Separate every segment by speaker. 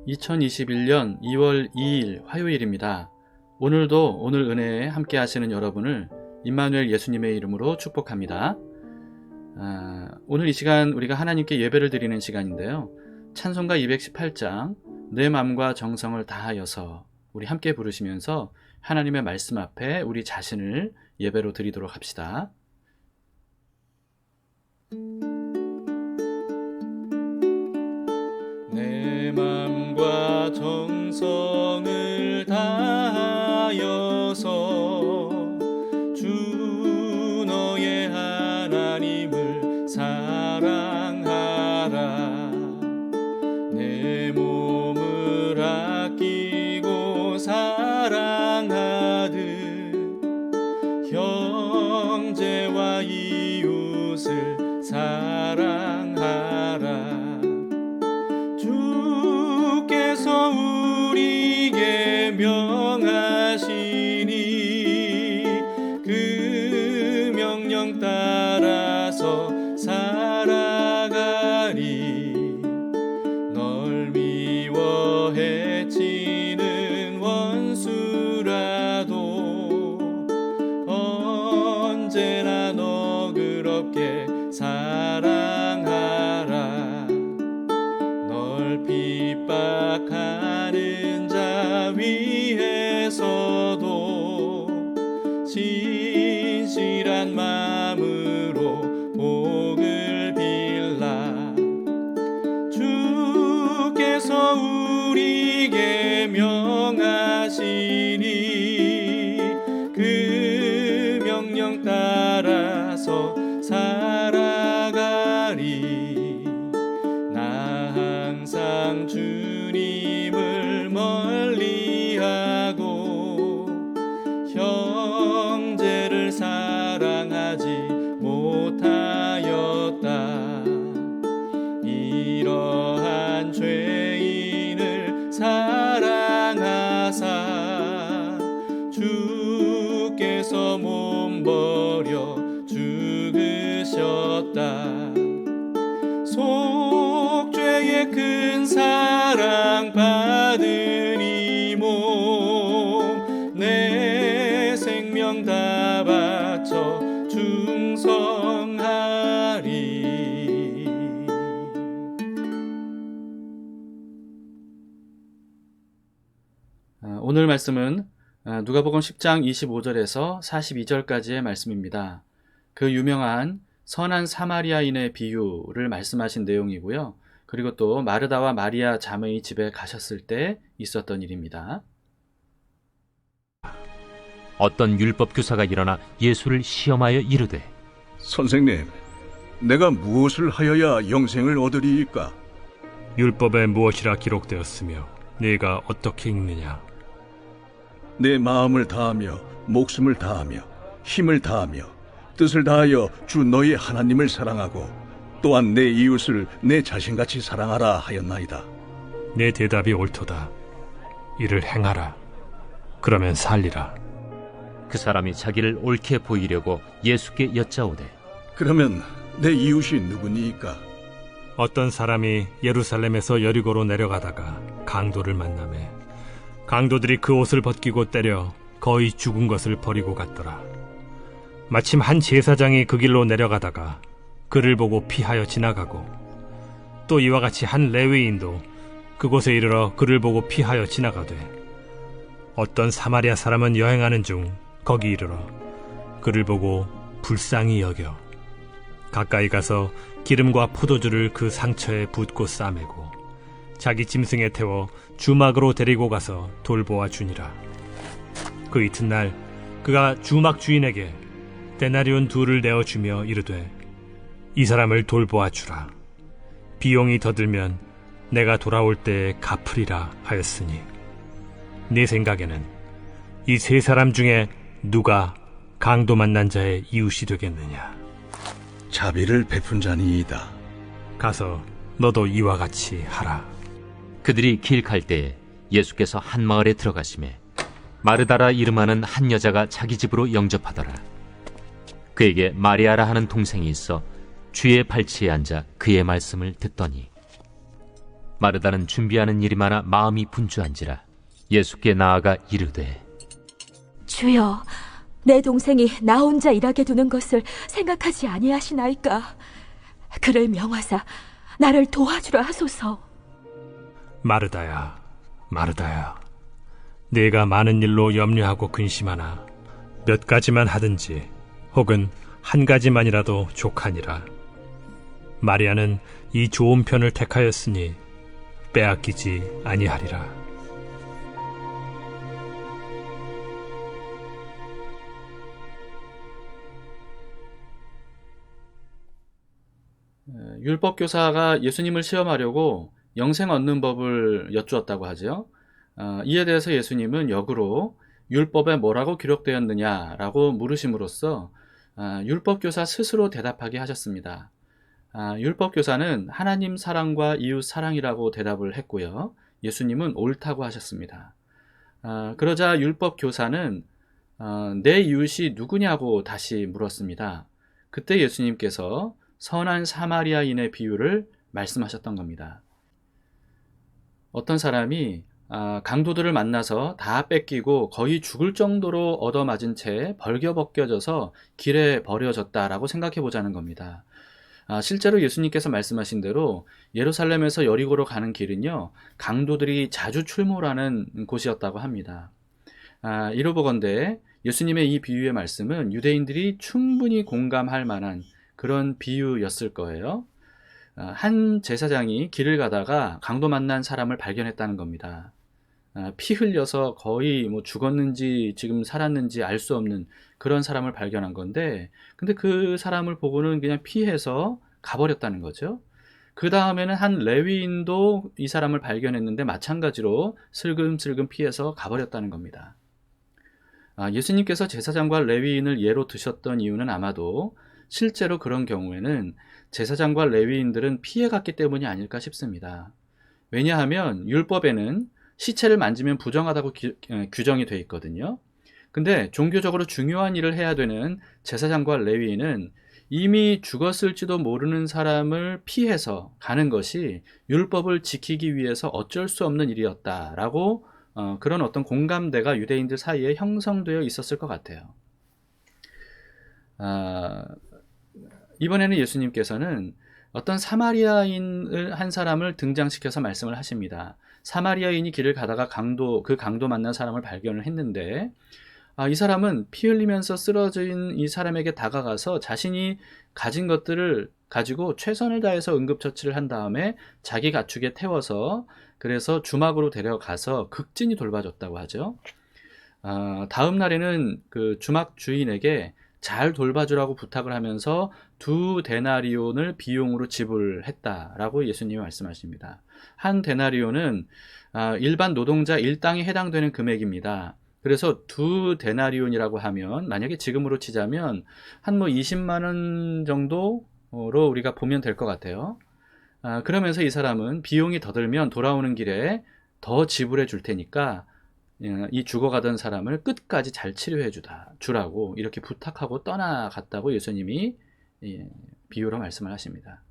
Speaker 1: 2021년 2월 2일 화요일입니다. 오늘도 오늘 은혜에 함께 하시는 여러분을 임마누엘 예수님의 이름으로 축복합니다. 오늘 이 시간 우리가 하나님께 예배를 드리는 시간인데요. 찬송가 218장 내 마음과 정성을 다하여서 우리 함께 부르시면서 하나님의 말씀 앞에 우리 자신을 예배로 드리도록 합시다. 내 마음과 정성을 다하여서 주 너의 하나님을 사랑하라. 내 몸을 아끼고 사랑하듯 형제와 이웃을 사랑하라. 주께서 우리에게 명하시니 그 명령 따라서 살아가리. 널 미워 해치는 원수라도 언제나 너그럽게 사랑하라. 널 핍박하는 자 위에서도 진실한 마음으로 복을 빌라. 주께서 우리에게 명하시니 그 명령 따라서 살아가리. 나 항상 주님을 멀리하고 형제를 사랑하지 못하였다. 이러한 죄인을 사랑하사 주께서 몸버려 죽으셨다. 속죄의 큰 사랑 받은 이 몸 내 생명 다 바쳐 충성하리. 오늘 말씀은 누가복음 10장 25절에서 42절까지의 말씀입니다. 그 유명한 선한 사마리아인의 비유를 말씀하신 내용이고요. 그리고 또 마르다와 마리아 자매의 집에 가셨을 때 있었던 일입니다.
Speaker 2: 어떤 율법 교사가 일어나 예수를 시험하여 이르되,
Speaker 3: 선생님, 내가 무엇을 하여야 영생을 얻으리이까?
Speaker 4: 율법에 무엇이라 기록되었으며 네가 어떻게 읽느냐?
Speaker 3: 내 마음을 다하며 목숨을 다하며 힘을 다하며 뜻을 다하여 주 너희 하나님을 사랑하고 또한 내 이웃을 내 자신같이 사랑하라 하였나이다.
Speaker 4: 내 대답이 옳도다. 이를 행하라. 그러면 살리라.
Speaker 2: 그 사람이 자기를 옳게 보이려고 예수께 여짜오되,
Speaker 3: 그러면 내 이웃이 누구니이까?
Speaker 4: 어떤 사람이 예루살렘에서 여리고로 내려가다가 강도를 만나매 강도들이 그 옷을 벗기고 때려 거의 죽은 것을 버리고 갔더라. 마침 한 제사장이 그 길로 내려가다가 그를 보고 피하여 지나가고, 또 이와 같이 한 레위인도 그곳에 이르러 그를 보고 피하여 지나가되, 어떤 사마리아 사람은 여행하는 중 거기 이르러 그를 보고 불쌍히 여겨 가까이 가서 기름과 포도주를 그 상처에 붓고 싸매고 자기 짐승에 태워 주막으로 데리고 가서 돌보아 주니라. 그 이튿날 그가 주막 주인에게 데나리온 2를 내어주며 이르되, 이 사람을 돌보아 주라. 비용이 더 들면 내가 돌아올 때에 갚으리라 하였으니, 네 생각에는 이 3사람 중에 누가 강도 만난 자의 이웃이 되겠느냐?
Speaker 3: 자비를 베푼 자니이다.
Speaker 4: 가서 너도 이와 같이 하라.
Speaker 2: 그들이 길 갈 때에 예수께서 한 마을에 들어가시매 마르다라 이름하는 한 여자가 자기 집으로 영접하더라. 그에게 마리아라 하는 동생이 있어 주의 발치에 앉아 그의 말씀을 듣더니, 마르다는 준비하는 일이 많아 마음이 분주한지라 예수께 나아가 이르되
Speaker 5: 주여, 내 동생이 나 혼자 일하게 두는 것을 생각하지 아니하시나이까. 그를 명하사 나를 도와주라 하소서.
Speaker 4: 마르다야, 마르다야, 네가 많은 일로 염려하고 근심하나 몇 가지만 하든지 혹은 한 가지만이라도 족하니라. 마리아는 이 좋은 편을 택하였으니 빼앗기지 아니하리라.
Speaker 1: 율법교사가 예수님을 시험하려고 영생 얻는 법을 여쭈었다고 하죠. 이에 대해서 예수님은 역으로 율법에 뭐라고 기록되었느냐라고 물으심으로써 율법교사 스스로 대답하게 하셨습니다. 율법교사는 하나님 사랑과 이웃 사랑이라고 대답을 했고요. 예수님은 옳다고 하셨습니다. 그러자 율법교사는 내 이웃이 누구냐고 다시 물었습니다. 그때 예수님께서 선한 사마리아인의 비유를 말씀하셨던 겁니다. 어떤 사람이 강도들을 만나서 다 뺏기고 거의 죽을 정도로 얻어맞은 채 벌겨벗겨져서 길에 버려졌다라고 생각해 보자는 겁니다. 실제로 예수님께서 말씀하신 대로 예루살렘에서 여리고로 가는 길은요, 강도들이 자주 출몰하는 곳이었다고 합니다. 이로보건대 예수님의 이 비유의 말씀은 유대인들이 충분히 공감할 만한 그런 비유였을 거예요. 한 제사장이 길을 가다가 강도 만난 사람을 발견했다는 겁니다. 피 흘려서 거의 죽었는지 지금 살았는지 알 수 없는 그런 사람을 발견한 건데, 근데 그 사람을 보고는 그냥 피해서 가버렸다는 거죠. 그 다음에는 한 레위인도 이 사람을 발견했는데 마찬가지로 슬금슬금 피해서 가버렸다는 겁니다. 예수님께서 제사장과 레위인을 예로 드셨던 이유는 아마도 실제로 그런 경우에는 제사장과 레위인들은 피해갔기 때문이 아닐까 싶습니다. 왜냐하면 율법에는 시체를 만지면 부정하다고 규정이 되어 있거든요. 근데 종교적으로 중요한 일을 해야 되는 제사장과 레위인은 이미 죽었을지도 모르는 사람을 피해서 가는 것이 율법을 지키기 위해서 어쩔 수 없는 일이었다라고 그런 어떤 공감대가 유대인들 사이에 형성되어 있었을 것 같아요. 이번에는 예수님께서는 어떤 사마리아인 한 사람을 등장시켜서 말씀을 하십니다. 사마리아인이 길을 가다가 그 강도 만난 사람을 발견을 했는데, 이 사람은 피 흘리면서 쓰러진 이 사람에게 다가가서 자신이 가진 것들을 가지고 최선을 다해서 응급처치를 한 다음에 자기 가축에 태워서 그래서 주막으로 데려가서 극진히 돌봐줬다고 하죠. 다음 날에는 그 주막 주인에게 잘 돌봐주라고 부탁을 하면서 2데나리온을 비용으로 지불했다라고 예수님이 말씀하십니다. 한 데나리온은 일반 노동자 일당에 해당되는 금액입니다. 그래서 2데나리온이라고 하면 만약에 지금으로 치자면 한 20만 원 정도로 우리가 보면 될 것 같아요. 그러면서 이 사람은 비용이 더 들면 돌아오는 길에 더 지불해 줄 테니까 이 죽어가던 사람을 끝까지 잘 치료해 주라고 이렇게 부탁하고 떠나갔다고 예수님이 비유로 말씀을 하십니다.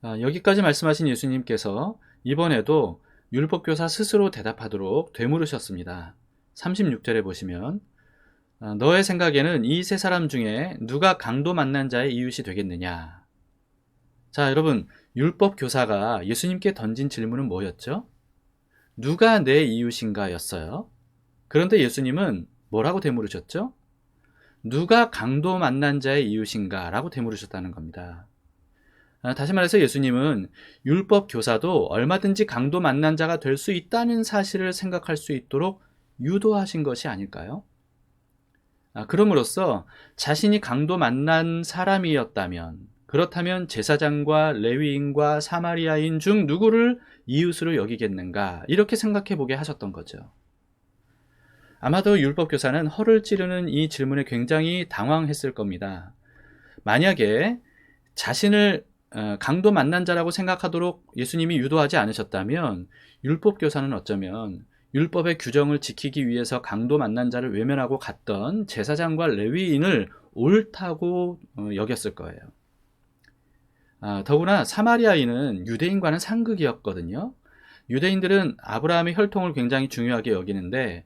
Speaker 1: 여기까지 말씀하신 예수님께서 이번에도 율법교사 스스로 대답하도록 되물으셨습니다. 36절에 보시면 너의 생각에는 이 세 사람 중에 누가 강도 만난 자의 이웃이 되겠느냐? 자, 여러분, 율법교사가 예수님께 던진 질문은 뭐였죠? 누가 내 이웃인가 였어요. 그런데 예수님은 뭐라고 되물으셨죠? 누가 강도 만난 자의 이웃인가 라고 되물으셨다는 겁니다. 다시 말해서 예수님은 율법 교사도 얼마든지 강도 만난 자가 될 수 있다는 사실을 생각할 수 있도록 유도하신 것이 아닐까요? 그럼으로써 자신이 강도 만난 사람이었다면, 그렇다면 제사장과 레위인과 사마리아인 중 누구를 이웃으로 여기겠는가, 이렇게 생각해 보게 하셨던 거죠. 아마도 율법교사는 허를 찌르는 이 질문에 굉장히 당황했을 겁니다. 만약에 자신을 강도 만난 자라고 생각하도록 예수님이 유도하지 않으셨다면 율법교사는 어쩌면 율법의 규정을 지키기 위해서 강도 만난 자를 외면하고 갔던 제사장과 레위인을 옳다고 여겼을 거예요. 더구나 사마리아인은 유대인과는 상극이었거든요. 유대인들은 아브라함의 혈통을 굉장히 중요하게 여기는데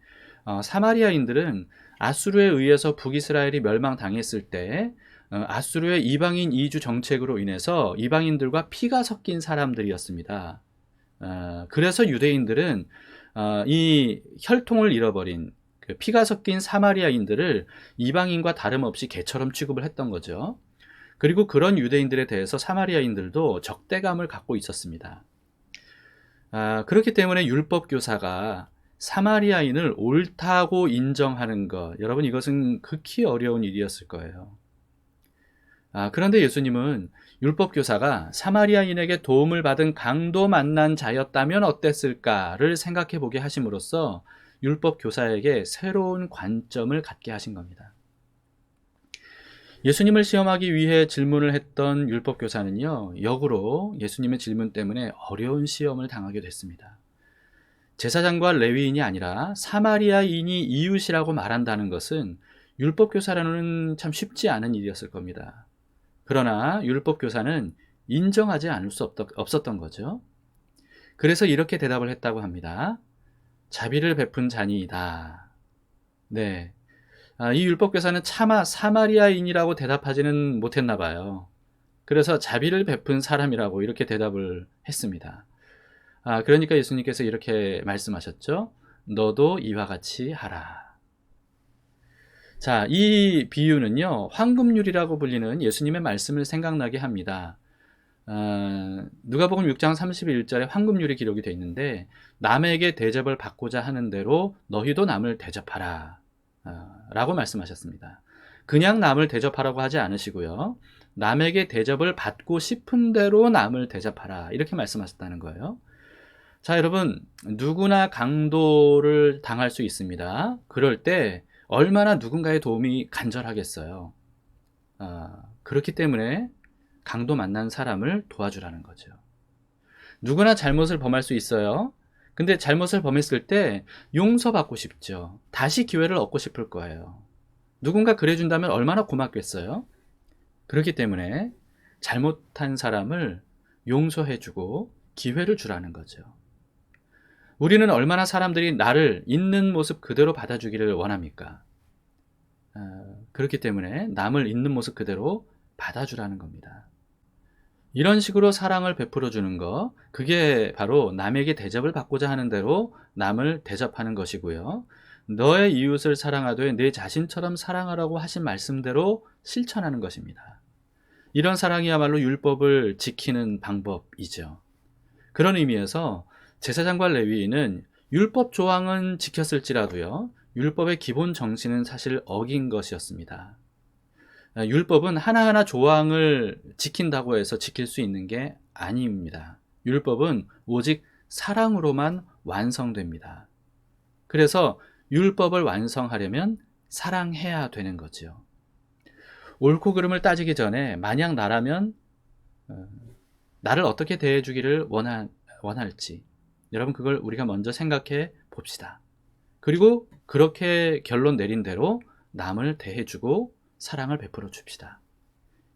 Speaker 1: 사마리아인들은 아수르에 의해서 북이스라엘이 멸망당했을 때 아수르의 이방인 이주 정책으로 인해서 이방인들과 피가 섞인 사람들이었습니다. 그래서 유대인들은 이 혈통을 잃어버린 그 피가 섞인 사마리아인들을 이방인과 다름없이 개처럼 취급을 했던 거죠. 그리고 그런 유대인들에 대해서 사마리아인들도 적대감을 갖고 있었습니다. 그렇기 때문에 율법 교사가 사마리아인을 옳다고 인정하는 것, 여러분 이것은 극히 어려운 일이었을 거예요. 그런데 예수님은 율법 교사가 사마리아인에게 도움을 받은 강도 만난 자였다면 어땠을까를 생각해 보게 하심으로써 율법 교사에게 새로운 관점을 갖게 하신 겁니다. 예수님을 시험하기 위해 질문을 했던 율법 교사는요, 역으로 예수님의 질문 때문에 어려운 시험을 당하게 됐습니다. 제사장과 레위인이 아니라 사마리아인이 이웃이라고 말한다는 것은 율법 교사라는 참 쉽지 않은 일이었을 겁니다. 그러나 율법 교사는 인정하지 않을 수 없었던 거죠. 그래서 이렇게 대답을 했다고 합니다. 자비를 베푼 자니이다. 네. 이 율법 교사는 차마 사마리아인이라고 대답하지는 못했나 봐요. 그래서 자비를 베푼 사람이라고 이렇게 대답을 했습니다. 그러니까 예수님께서 이렇게 말씀하셨죠. 너도 이와 같이 하라. 자, 이 비유는요, 황금률이라고 불리는 예수님의 말씀을 생각나게 합니다. 누가복음 6장 31절에 황금률이 기록이 되어 있는데, 남에게 대접을 받고자 하는 대로 너희도 남을 대접하라 라고 말씀하셨습니다. 그냥 남을 대접하라고 하지 않으시고요, 남에게 대접을 받고 싶은 대로 남을 대접하라 이렇게 말씀하셨다는 거예요. 자, 여러분, 누구나 강도를 당할 수 있습니다. 그럴 때 얼마나 누군가의 도움이 간절하겠어요. 그렇기 때문에 강도 만난 사람을 도와주라는 거죠. 누구나 잘못을 범할 수 있어요. 근데 잘못을 범했을 때 용서받고 싶죠. 다시 기회를 얻고 싶을 거예요. 누군가 그래준다면 얼마나 고맙겠어요. 그렇기 때문에 잘못한 사람을 용서해주고 기회를 주라는 거죠. 우리는 얼마나 사람들이 나를 있는 모습 그대로 받아주기를 원합니까? 그렇기 때문에 남을 있는 모습 그대로 받아주라는 겁니다. 이런 식으로 사랑을 베풀어 주는 거, 그게 바로 남에게 대접을 받고자 하는 대로 남을 대접하는 것이고요. 너의 이웃을 사랑하되 내 자신처럼 사랑하라고 하신 말씀대로 실천하는 것입니다. 이런 사랑이야말로 율법을 지키는 방법이죠. 그런 의미에서 제사장과 레위인은 율법 조항은 지켰을지라도요, 율법의 기본 정신은 사실 어긴 것이었습니다. 율법은 하나하나 조항을 지킨다고 해서 지킬 수 있는 게 아닙니다. 율법은 오직 사랑으로만 완성됩니다. 그래서 율법을 완성하려면 사랑해야 되는 거죠. 옳고 그름을 따지기 전에 만약 나라면 나를 어떻게 대해주기를 원할지, 여러분 그걸 우리가 먼저 생각해 봅시다. 그리고 그렇게 결론 내린 대로 남을 대해주고 사랑을 베풀어 줍시다.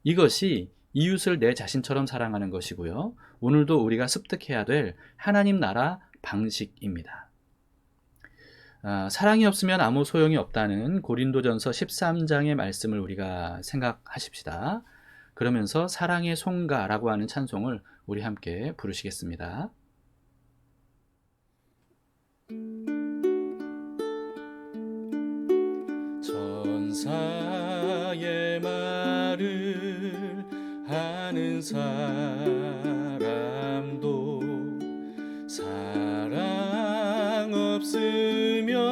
Speaker 1: 이것이 이웃을 내 자신처럼 사랑하는 것이고요, 오늘도 우리가 습득해야 될 하나님 나라 방식입니다. 사랑이 없으면 아무 소용이 없다는 고린도전서 13장의 말씀을 우리가 생각하십시다. 그러면서 사랑의 송가라고 하는 찬송을 우리 함께 부르시겠습니다. 천사의 말을 하는 사람도 사랑 없으면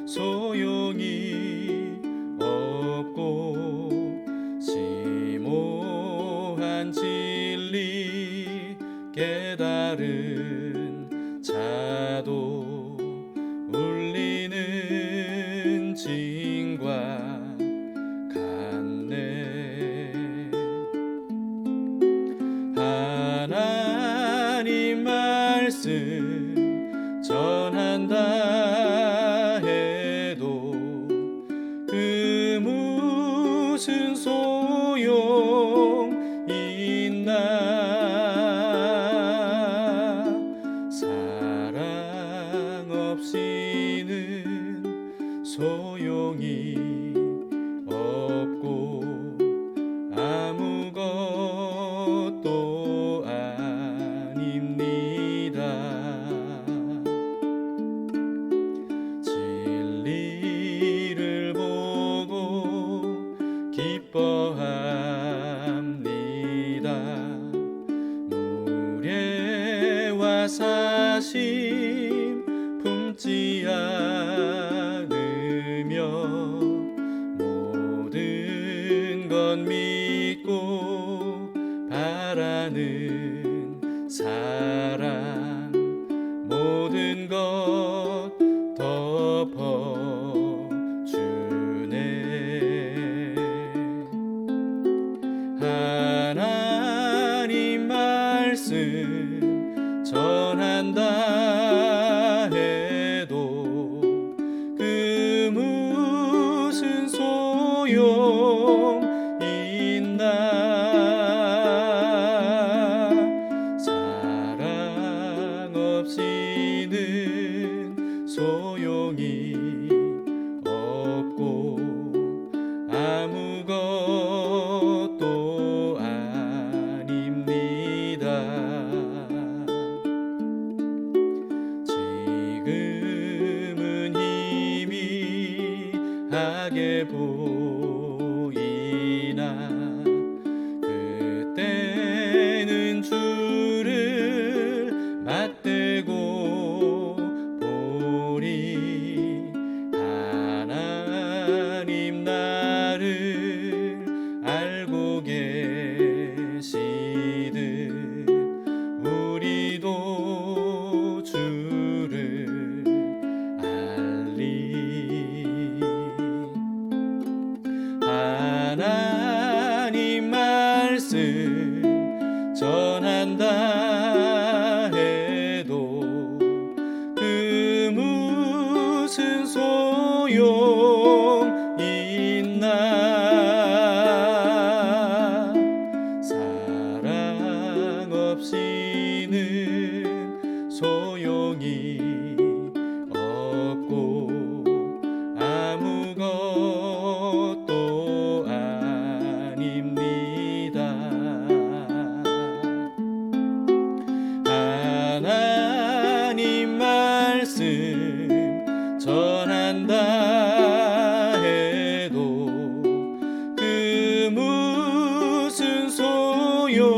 Speaker 1: 소용이 없고 심오한 진리 깨달은 자도 울리는 징과 같네. 하나님 말씀 전한다 해도 그 무슨 소용 있나. 인자하심 품지 않으며 모든 것 믿고 바라는 사랑 모든 것 덮어주네. 하나님 말씀 전한다 해도 그 무슨 소용 있나. 사랑 없이는 소용이 없고 아무것도 아닙니다. 지금은 희미하게 보이나 그때는 주를 맞대고 보리. 하나님 나를 알고 계시듯 우리도 주를 알리. 하나님 말씀 전한다 해도 그 무슨 소용 있나. 사랑 없이는 소용이 없고 아무것도 아닙니다. 하나님 말씀 전한다 해도 그 무슨 소용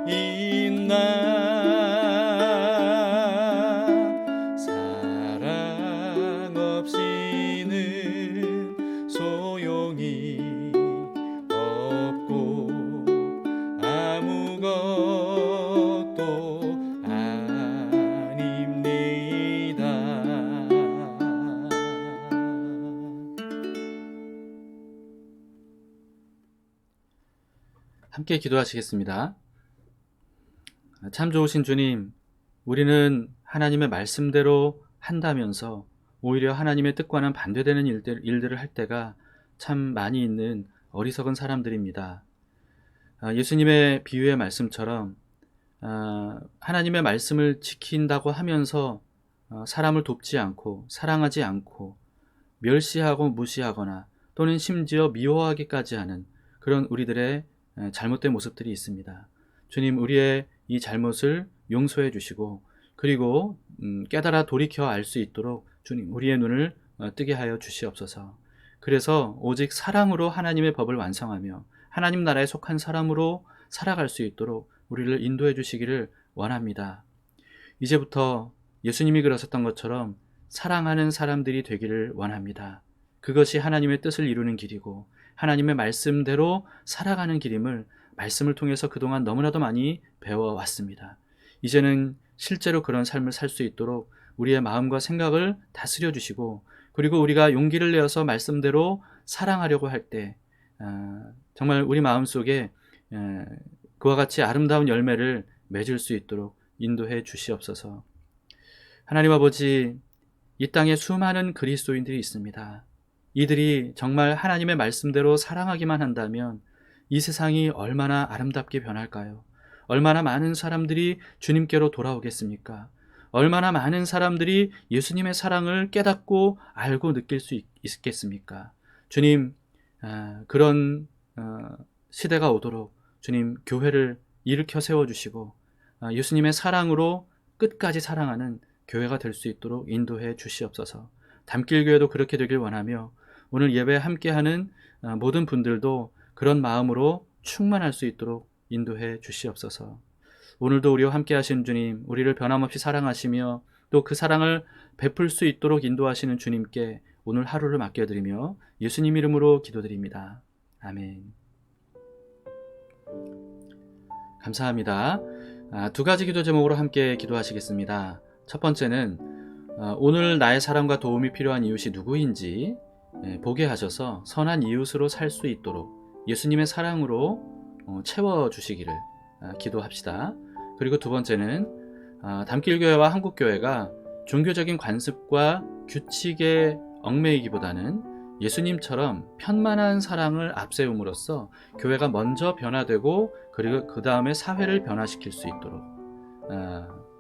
Speaker 1: 있나. 사랑 없이는 소용이 없고 아무것도 아닙니다. 함께 기도하시겠습니다. 참 좋으신 주님, 우리는 하나님의 말씀대로 한다면서 오히려 하나님의 뜻과는 반대되는 일들을 할 때가 참 많이 있는 어리석은 사람들입니다. 예수님의 비유의 말씀처럼 하나님의 말씀을 지킨다고 하면서 사람을 돕지 않고 사랑하지 않고 멸시하고 무시하거나 또는 심지어 미워하기까지 하는 그런 우리들의 잘못된 모습들이 있습니다. 주님, 우리의 이 잘못을 용서해 주시고 그리고 깨달아 돌이켜 알 수 있도록 주님 우리의 눈을 뜨게 하여 주시옵소서. 그래서 오직 사랑으로 하나님의 법을 완성하며 하나님 나라에 속한 사람으로 살아갈 수 있도록 우리를 인도해 주시기를 원합니다. 이제부터 예수님이 그러셨던 것처럼 사랑하는 사람들이 되기를 원합니다. 그것이 하나님의 뜻을 이루는 길이고 하나님의 말씀대로 살아가는 길임을 말씀을 통해서 그동안 너무나도 많이 배워왔습니다. 이제는 실제로 그런 삶을 살 수 있도록 우리의 마음과 생각을 다스려 주시고 그리고 우리가 용기를 내어서 말씀대로 사랑하려고 할 때 정말 우리 마음속에 그와 같이 아름다운 열매를 맺을 수 있도록 인도해 주시옵소서. 하나님 아버지, 이 땅에 수많은 그리스도인들이 있습니다. 이들이 정말 하나님의 말씀대로 사랑하기만 한다면 이 세상이 얼마나 아름답게 변할까요? 얼마나 많은 사람들이 주님께로 돌아오겠습니까? 얼마나 많은 사람들이 예수님의 사랑을 깨닫고 알고 느낄 수 있겠습니까? 주님, 그런 시대가 오도록 주님 교회를 일으켜 세워주시고 예수님의 사랑으로 끝까지 사랑하는 교회가 될 수 있도록 인도해 주시옵소서. 담길교회도 그렇게 되길 원하며 오늘 예배에 함께하는 모든 분들도 그런 마음으로 충만할 수 있도록 인도해 주시옵소서. 오늘도 우리와 함께 하시는 주님, 우리를 변함없이 사랑하시며 또 그 사랑을 베풀 수 있도록 인도하시는 주님께 오늘 하루를 맡겨드리며 예수님 이름으로 기도드립니다. 아멘. 감사합니다. 두 가지 기도 제목으로 함께 기도하시겠습니다. 첫 번째는 오늘 나의 사랑과 도움이 필요한 이웃이 누구인지 보게 하셔서 선한 이웃으로 살 수 있도록 예수님의 사랑으로 채워주시기를 기도합시다. 그리고 두 번째는 담길교회와 한국교회가 종교적인 관습과 규칙에 얽매이기보다는 예수님처럼 편만한 사랑을 앞세움으로써 교회가 먼저 변화되고 그리고 그 다음에 사회를 변화시킬 수 있도록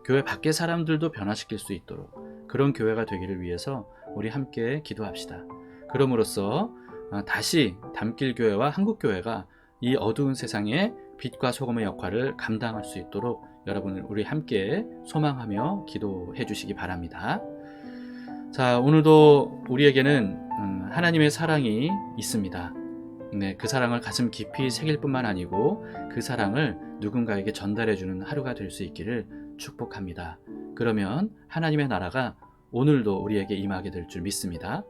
Speaker 1: 교회 밖의 사람들도 변화시킬 수 있도록 그런 교회가 되기를 위해서 우리 함께 기도합시다. 그럼으로써 다시 담길교회와 한국교회가 이 어두운 세상에 빛과 소금의 역할을 감당할 수 있도록 여러분을 우리 함께 소망하며 기도해 주시기 바랍니다. 자, 오늘도 우리에게는 하나님의 사랑이 있습니다. 네, 그 사랑을 가슴 깊이 새길 뿐만 아니고 그 사랑을 누군가에게 전달해 주는 하루가 될 수 있기를 축복합니다. 그러면 하나님의 나라가 오늘도 우리에게 임하게 될 줄 믿습니다.